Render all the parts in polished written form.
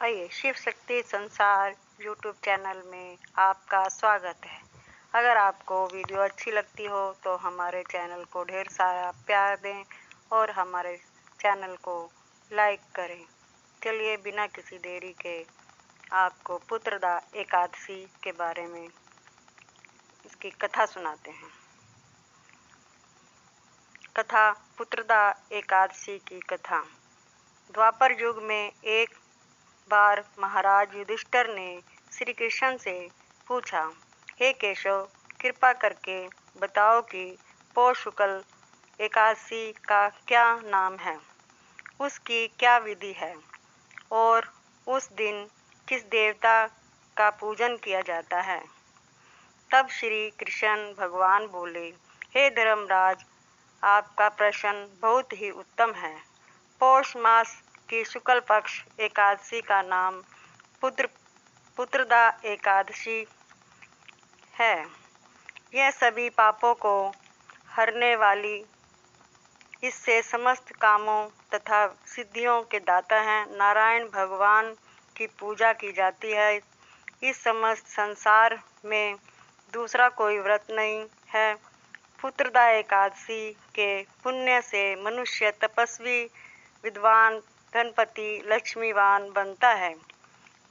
आइए शिव शक्ति संसार YouTube channel में आपका स्वागत है। अगर आपको वीडियो अच्छी लगती हो तो हमारे चैनल को ढेर सारा प्यार दें और हमारे चैनल को लाइक करें। चलिए बिना किसी देरी के आपको पुत्रदा एकादशी के बारे में इसकी कथा सुनाते हैं। कथा पुत्रदा एकादशी की कथा। द्वापर युग में एक बार महाराज युधिष्ठिर ने श्री कृष्ण से पूछा, हे केशव, कृपा करके बताओ कि पौष शुक्ल एकादशी का क्या नाम है, उसकी क्या विधि है और उस दिन किस देवता का पूजन किया जाता है। तब श्री कृष्ण भगवान बोले, हे धर्मराज, आपका प्रश्न बहुत ही उत्तम है। पौष मास की शुक्ल पक्ष एकादशी का नाम पुत्रदा एकादशी है। यह सभी पापों को हरने वाली, इससे समस्त कामों तथा सिद्धियों के दाता हैं। नारायण भगवान की पूजा की जाती है। इस समस्त संसार में दूसरा कोई व्रत नहीं है। पुत्रदा एकादशी के पुण्य से मनुष्य तपस्वी, विद्वान, धनपति, लक्ष्मीवान बनता है।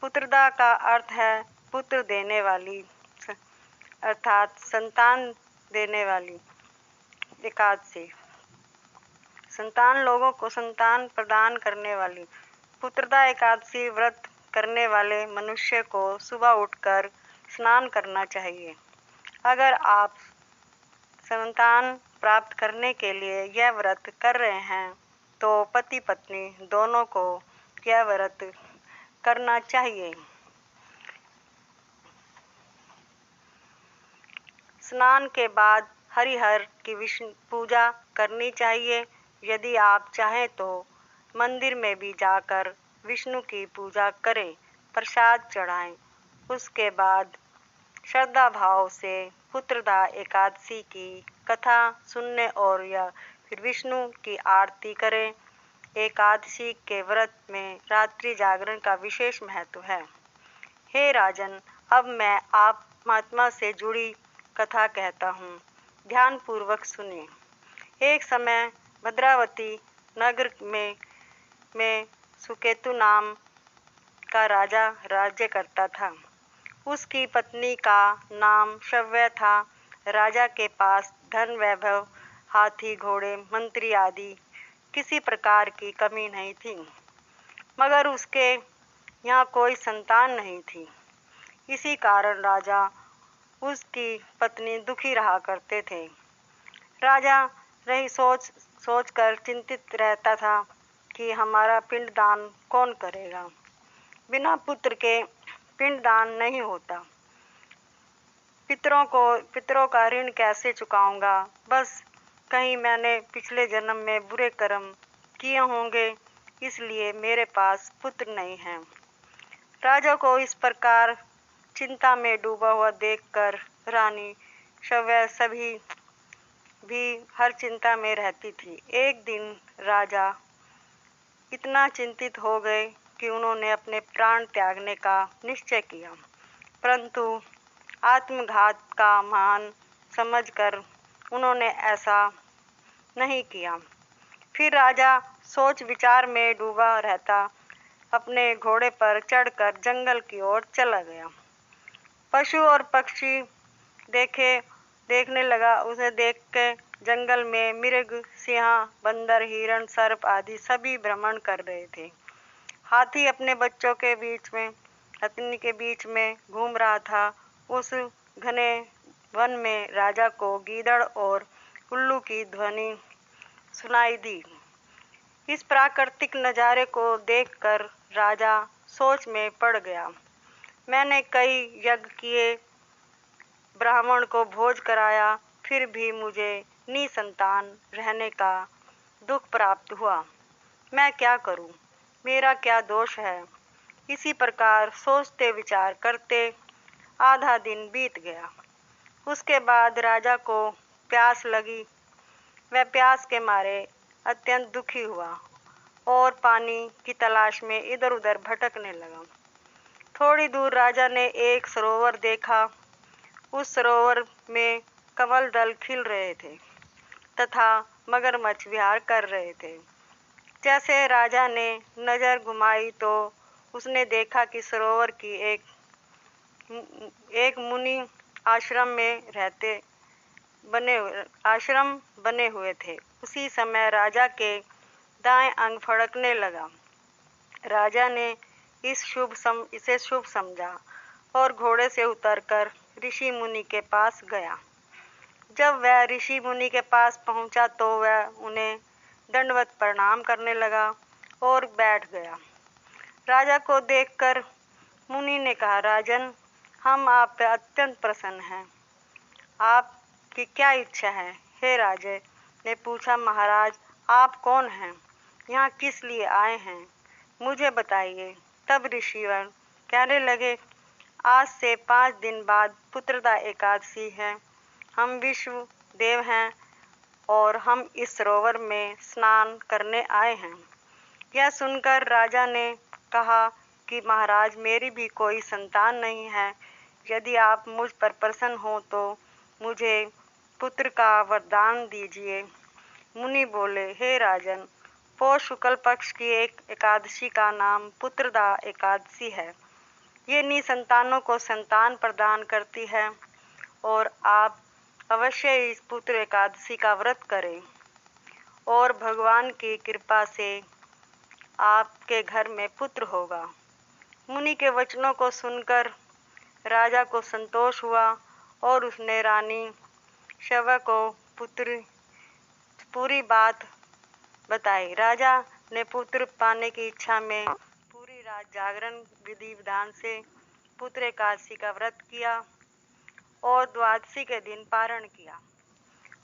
पुत्रदा का अर्थ है पुत्र देने वाली, अर्थात संतान देने वाली एकादशी। संतान लोगों को संतान प्रदान करने वाली। पुत्रदा एकादशी व्रत करने वाले मनुष्य को सुबह उठकर स्नान करना चाहिए। अगर आप संतान प्राप्त करने के लिए यह व्रत कर रहे हैं तो पति पत्नी दोनों को यह व्रत करना चाहिए। स्नान के बाद हरिहर की विष्णु पूजा करनी चाहिए। यदि आप चाहें तो मंदिर में भी जाकर विष्णु की पूजा करें, प्रसाद चढ़ाएं। उसके बाद श्रद्धा भाव से पुत्रदा एकादशी की कथा सुनने और या फिर विष्णु की आरती करें। एकादशी के व्रत में रात्रि जागरण का विशेष महत्व है। हे राजन, अब मैं आप महात्मा से जुड़ी कथा कहता हूँ, ध्यान पूर्वक सुनिए। एक समय भद्रावती नगर में सुकेतु नाम का राजा राज्य करता था। उसकी पत्नी का नाम शव्या था। राजा के पास धन, वैभव, हाथी, घोड़े, मंत्री आदि किसी प्रकार की कमी नहीं थी, मगर उसके यहाँ कोई संतान नहीं थी। इसी कारण राजा उसकी पत्नी दुखी रहा करते थे। राजा रही सोच कर चिंतित रहता था कि हमारा पिंडदान कौन करेगा। बिना पुत्र के पिंडदान नहीं होता। पितरों का ऋण कैसे चुकाऊंगा। बस कहीं मैंने पिछले जन्म में बुरे कर्म किए होंगे, इसलिए मेरे पास पुत्र नहीं है। राजा को इस प्रकार चिंता में डूबा हुआ देखकर रानी शव्या सभी भी हर चिंता में रहती थी। एक दिन राजा इतना चिंतित हो गए कि उन्होंने अपने प्राण त्यागने का निश्चय किया, परंतु आत्मघात का मान समझकर उन्होंने ऐसा नहीं किया। फिर राजा सोच विचार में डूबा रहता अपने घोड़े पर चढ़कर जंगल की ओर चला गया। पशु और पक्षी देखने लगा। उसे देख के जंगल में मृग, सिंह, बंदर, हिरण, सर्प आदि सभी भ्रमण कर रहे थे। हाथी अपने बच्चों के बीच में घूम रहा था। उस घने वन में राजा को गीदड़ और उल्लू की ध्वनि सुनाई दी। इस प्राकृतिक नज़ारे को देखकर राजा सोच में पड़ गया। मैंने कई यज्ञ किए, ब्राह्मण को भोज कराया, फिर भी मुझे निसंतान रहने का दुख प्राप्त हुआ। मैं क्या करूं? मेरा क्या दोष है? इसी प्रकार सोचते विचार करते आधा दिन बीत गया। उसके बाद राजा को प्यास लगी। वह प्यास के मारे अत्यंत दुखी हुआ और पानी की तलाश में इधर उधर भटकने लगा। थोड़ी दूर राजा ने एक सरोवर देखा। उस सरोवर में कमल दल खिल रहे थे तथा मगरमच्छ विहार कर रहे थे। जैसे राजा ने नजर घुमाई तो उसने देखा कि सरोवर की एक मुनि आश्रम बने हुए थे। उसी समय राजा के दाएं अंग फड़कने लगा। राजा ने इसे शुभ समझा और घोड़े से उतरकर ऋषि मुनि के पास गया। जब वह ऋषि मुनि के पास पहुंचा तो वह उन्हें दंडवत प्रणाम करने लगा और बैठ गया। राजा को देखकर मुनि ने कहा, राजन, हम आप पे अत्यंत प्रसन्न हैं। आपकी क्या इच्छा है? हे राजे ने पूछा, महाराज, आप कौन हैं? यहाँ किस लिए आए हैं? मुझे बताइए। तब ऋषिवर कहने लगे, आज से 5 दिन बाद पुत्रदा एकादशी है। हम विष्णु देव हैं और हम इस सरोवर में स्नान करने आए हैं। यह सुनकर राजा ने कहा कि महाराज, मेरी भी कोई संतान नहीं है। यदि आप मुझ पर प्रसन्न हो तो मुझे पुत्र का वरदान दीजिए। मुनि बोले, हे राजन, पौष शुक्ल पक्ष की एक एकादशी का नाम पुत्रदा एकादशी है। ये निसंतानों को संतान प्रदान करती है और आप अवश्य इस पुत्र एकादशी का व्रत करें और भगवान की कृपा से आपके घर में पुत्र होगा। मुनि के वचनों को सुनकर राजा को संतोष हुआ और उसने रानी शवा को पूरी बात बताई। राजा ने पुत्र पाने की इच्छा में पूरी रात जागरण विधि विधान से पुत्र एकादशी का व्रत किया और द्वादशी के दिन पारण किया।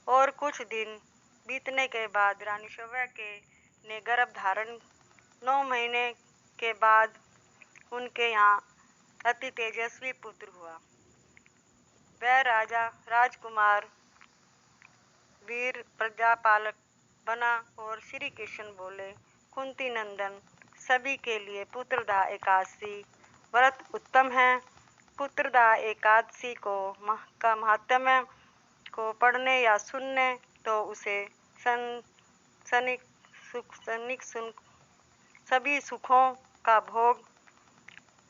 और कुछ दिन बीतने के बाद रानी शवा ने गर्भ धारण 9 महीने के बाद उनके यहाँ अति तेजस्वी पुत्र हुआ। वह राजा राजकुमार वीर प्रजापालक बना और श्री कृष्ण बोले, कुंती नंदन, सभी के लिए पुत्रदा एकादशी व्रत उत्तम है। पुत्रदा एकादशी का महात्म्य को पढ़ने या सुनने तो उसे सभी सुखों का भोग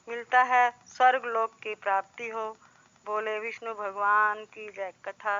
मिलता है, स्वर्ग लोक की प्राप्ति हो। बोले विष्णु भगवान की जय। कथा